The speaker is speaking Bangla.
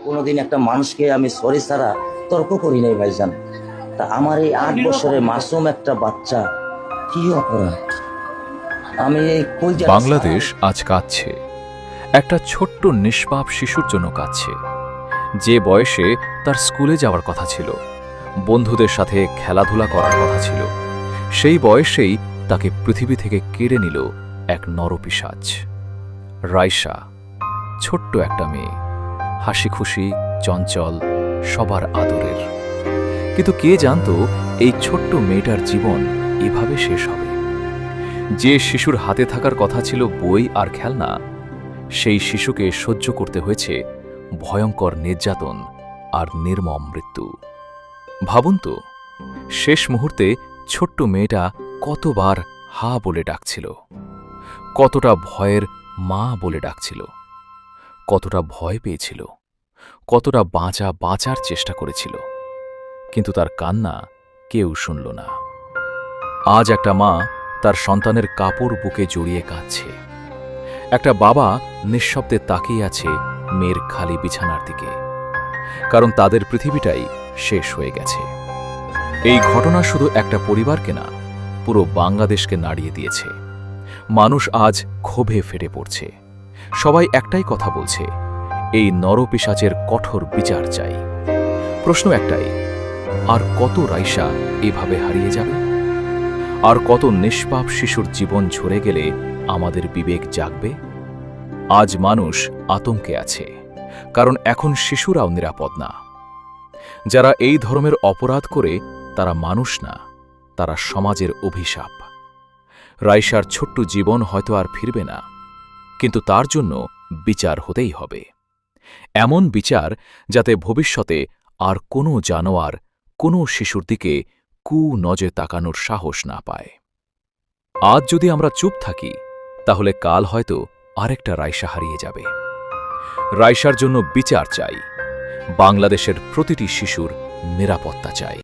কোনোদিন একটা মানুষকে আমি সরি ছাড়া তর্ক করি নাই ভাইজান। তা আমার এই 8 বছরের মাসুম একটা বাচ্চা কি অপরাধ? আমি এই বাংলাদেশ আজ কাঁদছে, একটা ছোট্ট নিষ্পাপ শিশুর জন্য কাঁদছে, যে বয়সে তার স্কুলে যাওয়ার কথা ছিল, বন্ধুদের সাথে খেলাধুলা করার কথা ছিল। সেই বয়সেই তাকে পৃথিবী থেকে কেড়ে নিল এক নরপিশাচ। রাইসা, ছোট্ট একটা মেয়ে, হাসি খুশি, চঞ্চল, সবার আদরের। কিন্তু কে জানত এই ছোট্ট মেয়েটার জীবন এভাবে শেষ হবে? যে শিশুর হাতে থাকার কথা ছিল বই আর খেলনা, সেই শিশুকে সহ্য করতে হয়েছে ভয়ঙ্কর নির্যাতন আর নির্মম মৃত্যু। ভাবুন তো, শেষ মুহূর্তে ছোট্ট মেয়েটা কতবার হা বলে ডাকছিল, কতটা ভয়ের মা বলে ডাকছিল, কতটা ভয় পেয়েছিল, কতটা বাঁচার চেষ্টা করেছিল, কিন্তু তার কান্না কেউ শুনল না। আজ একটা মা তার সন্তানের কাপড় বুকে জড়িয়ে কাঁদছে, একটা বাবা নিঃশব্দে তাকিয়ে আছে মেয়ের খালি বিছানার দিকে, কারণ তাদের পৃথিবীটাই শেষ হয়ে গেছে। এই ঘটনা শুধু একটা পরিবারকে না, পুরো বাংলাদেশকে নাড়িয়ে দিয়েছে। মানুষ আজ ক্ষোভে ফেটে পড়ছে, সবাই একটাই কথা বলছে, এই নরপিশাচের কঠোর বিচার চাই। প্রশ্ন একটাই, আর কত রাইসা এভাবে হারিয়ে যাবে? আর কত নিষ্পাপ শিশুর জীবন ঝরে গেলে আমাদের বিবেক জাগবে? আজ মানুষ আতঙ্কে আছে, কারণ এখন শিশুরাও নিরাপদ না। যারা এই ধরনের অপরাধ করে তারা মানুষ না, তারা সমাজের অভিশাপ। রাইসার ছোট্ট জীবন হয়তো আর ফিরবে না, কিন্তু তার জন্য বিচার হতেই হবে। এমন বিচার যাতে ভবিষ্যতে আর কোনো জানোয়ার কোনো শিশুর দিকে নজরে তাকানোর সাহস না পায়। আজ যদি আমরা চুপ থাকি, তাহলে কাল হয়তো আরেকটা রাইসা হারিয়ে যাবে। রাইসার জন্য বিচার চাই, বাংলাদেশের প্রতিটি শিশুর নিরাপত্তা চাই।